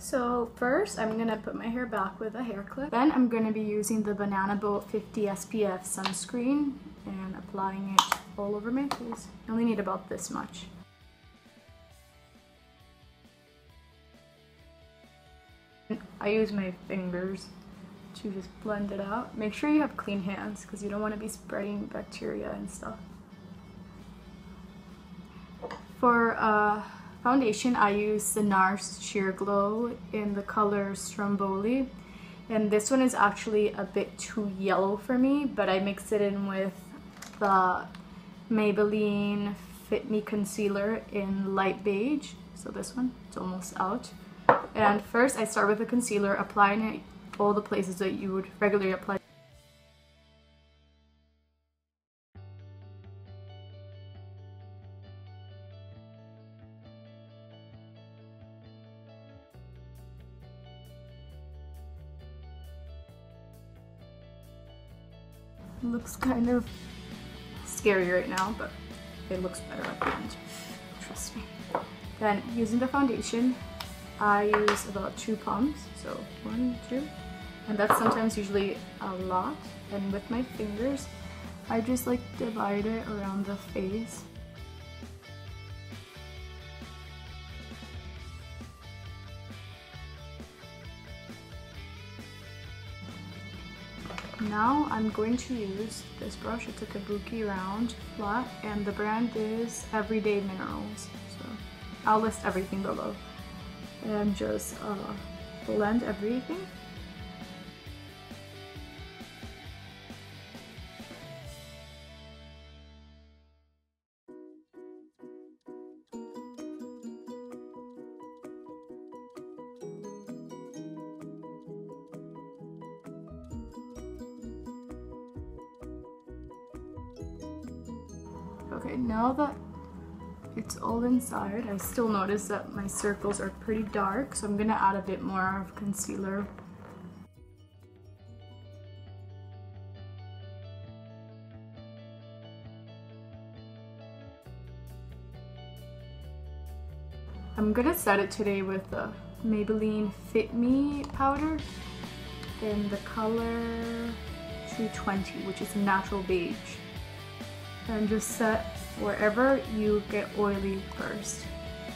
So first, I'm gonna put my hair back with a hair clip. Then I'm gonna be using the Banana Boat 50 SPF Sunscreen and applying it all over my face. I only need about this much. I use my fingers to just blend it out. Make sure you have clean hands because you don't want to be spreading bacteria and stuff. For foundation, I use the NARS Sheer Glow in the color Stromboli. And this one is actually a bit too yellow for me, but I mix it in with the Maybelline Fit Me Concealer in light beige. So this one, it's almost out. And first I start with the concealer, applying it all the places that you would regularly apply. It looks kind of scary right now, but it looks better at the end, trust me. Then using the foundation, I use about 2 pumps, so 1, 2, and that's sometimes usually a lot. And with my fingers, I just like divide it around the face. Now I'm going to use this brush. It's a Kabuki round flat, and the brand is Everyday Minerals. So I'll list everything below. And just blend everything. Okay, now that it's all inside, I still notice that my circles are pretty dark, so I'm gonna add a bit more of concealer. I'm gonna set it today with the Maybelline Fit Me powder in the color 220, which is natural beige. And just set wherever you get oily first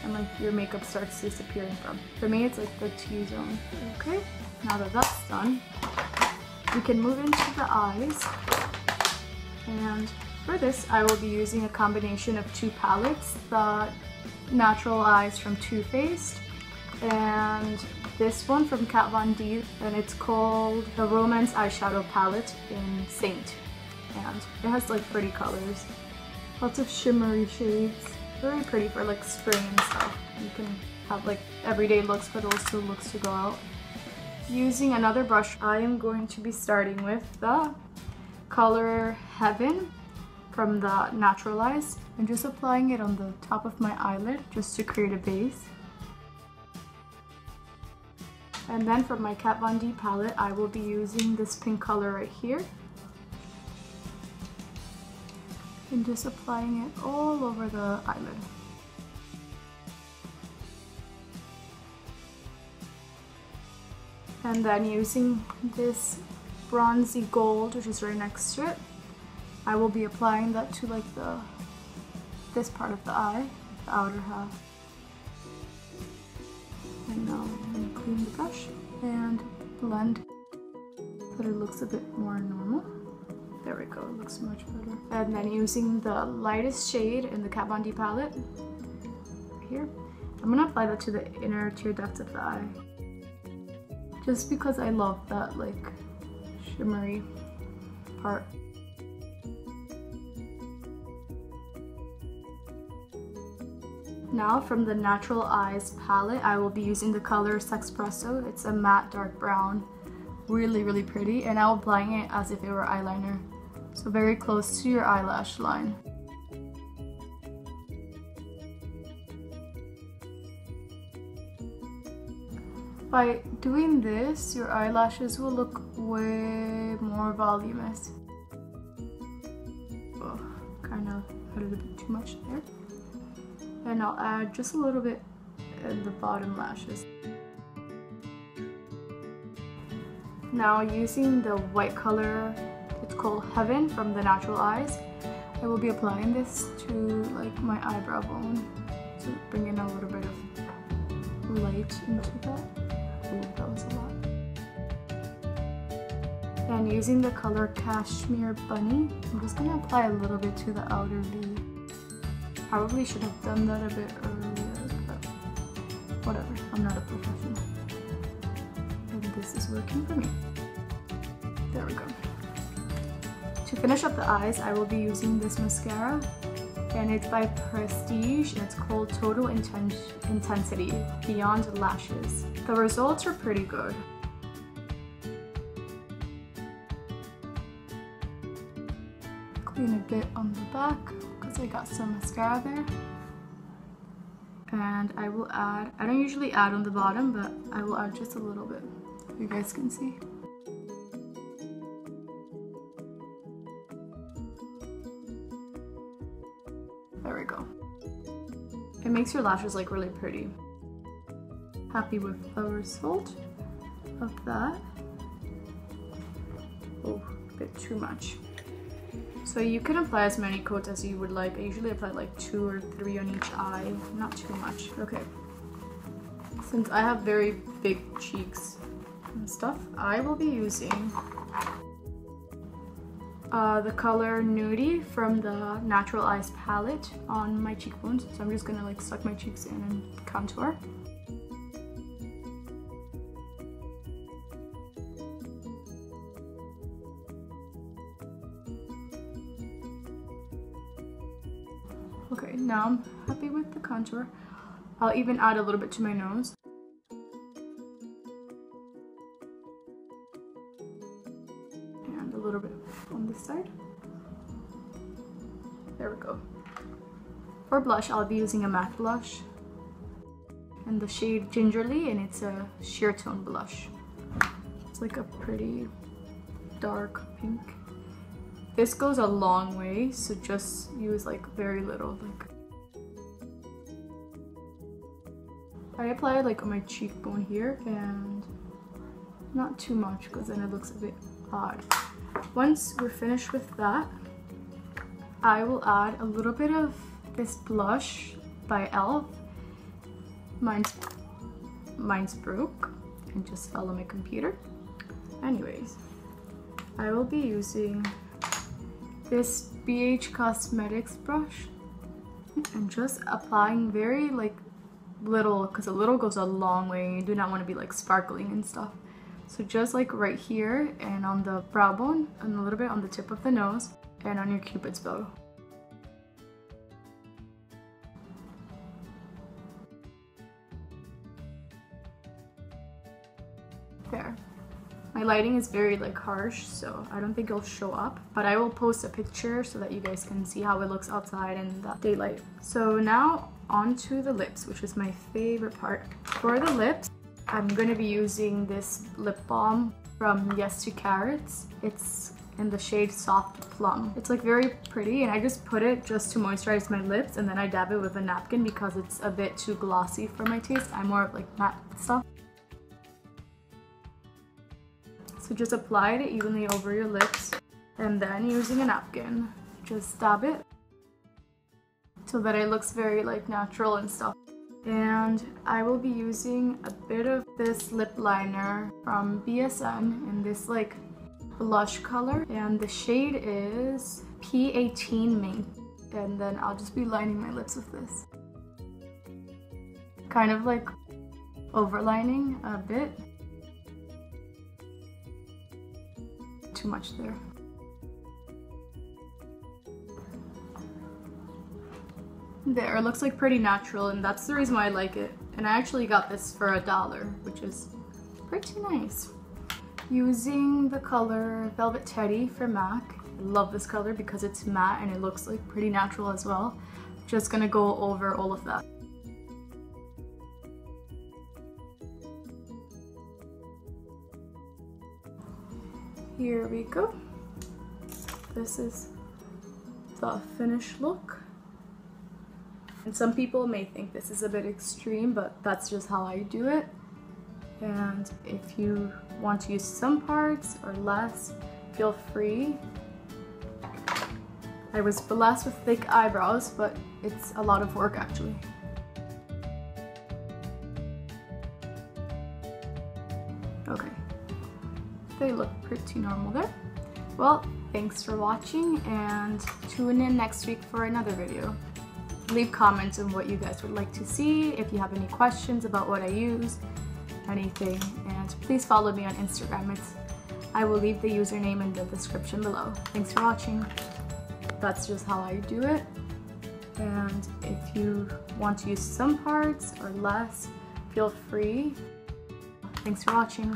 and like your makeup starts disappearing from. For me, it's like the T-zone. Okay, now that that's done, we can move into the eyes. And for this, I will be using a combination of 2 palettes, the Natural Eyes from Too Faced and this one from Kat Von D, and it's called the Romance Eyeshadow Palette in Saint. And it has like pretty colors, lots of shimmery shades, very pretty for like spring and stuff. You can have like everyday looks but also looks to go out. Using another brush, I am going to be starting with the color Heaven from the Natural Eyes and just applying it on the top of my eyelid just to create a base. And then for my Kat Von D palette, I will be using this pink color right here. And just applying it all over the eyelid. And then using this bronzy gold, which is right next to it, I will be applying that to like this part of the eye, the outer half. And now I'm going to clean the brush and blend so that it looks a bit more normal. There we go, it looks much better. And then using the lightest shade in the Kat Von D palette, right here, I'm gonna apply that to the inner tear ducts of the eye. Just because I love that like shimmery part. Now from the Natural Eyes palette, I will be using the color Sexspresso. It's a matte dark brown, really pretty, and I'm applying it as if it were eyeliner. So very close to your eyelash line. By doing this, your eyelashes will look way more voluminous. Oh, kind of added a bit too much there. And I'll add just a little bit in the bottom lashes. Now using the white color, it's called Heaven from the Natural Eyes, I will be applying this to like my eyebrow bone to bring in a little bit of light into that. Ooh, that was a lot. And using the color Cashmere Bunny, I'm just gonna apply a little bit to the outer V. Probably should have done that a bit earlier, but whatever, I'm not a professional. And this is working for me. There we go. To finish up the eyes, I will be using this mascara, and it's by Prestige, and it's called Total Intensity Beyond Lashes. The results are pretty good. Clean a bit on the back because I got some mascara there. And I will add, I don't usually add on the bottom, but I will add just a little bit so you guys can see. There we go. It makes your lashes like really pretty. Happy with the result of that. Oh, a bit too much. So you can apply as many coats as you would like. I usually apply like 2 or 3 on each eye, not too much. Okay. Since I have very big cheeks and stuff, I will be using the color Nudie from the Natural Eyes palette on my cheekbones. So I'm just gonna like suck my cheeks in and contour. Okay, now I'm happy with the contour. I'll even add a little bit to my nose. And a little bit on this side. There we go. For blush, I'll be using a matte blush in the shade Gingerly, and it's a sheer tone blush. It's like a pretty dark pink. This goes a long way, so just use like very little. Like I apply it like on my cheekbone here, and not too much because then it looks a bit odd. Once we're finished with that, I will add a little bit of this blush by e.l.f. Mine's broke and just fell on my computer. Anyways, I will be using this Beige Cosmetics brush and just applying very like little, because a little goes a long way. You do not want to be like sparkling and stuff. So just like right here and on the brow bone and a little bit on the tip of the nose and on your cupid's bow. There. My lighting is very like harsh, so I don't think it'll show up, but I will post a picture so that you guys can see how it looks outside in the daylight. So now onto the lips, which is my favorite part. For the lips, I'm going to be using this lip balm from Yes to Carrots. It's in the shade Soft Plum. It's like very pretty, and I just put it just to moisturize my lips, and then I dab it with a napkin because it's a bit too glossy for my taste. I'm more of like matte stuff. So just apply it evenly over your lips, and then using a napkin, just dab it so that it looks very like natural and stuff. And I will be using a bit of this lip liner from BSN in this like blush color, and the shade is P18 Mink. And then I'll just be lining my lips with this. Kind of like overlining a bit. Too much there. There, it looks like pretty natural, and that's the reason why I like it. And I actually got this for $1, which is pretty nice. Using the color Velvet Teddy for MAC. I love this color because it's matte and it looks like pretty natural as well. Just gonna go over all of that. Here we go. This is the finished look. And some people may think this is a bit extreme, but that's just how I do it. And if you want to use some parts or less, feel free. I was blessed with thick eyebrows, but it's a lot of work actually. Okay, they look pretty normal there. Well, thanks for watching and tune in next week for another video. Leave comments on what you guys would like to see, if you have any questions about what I use, anything, and please follow me on Instagram. I will leave the username in the description below. Thanks for watching. That's just how I do it. And if you want to use some parts or less, feel free. Thanks for watching.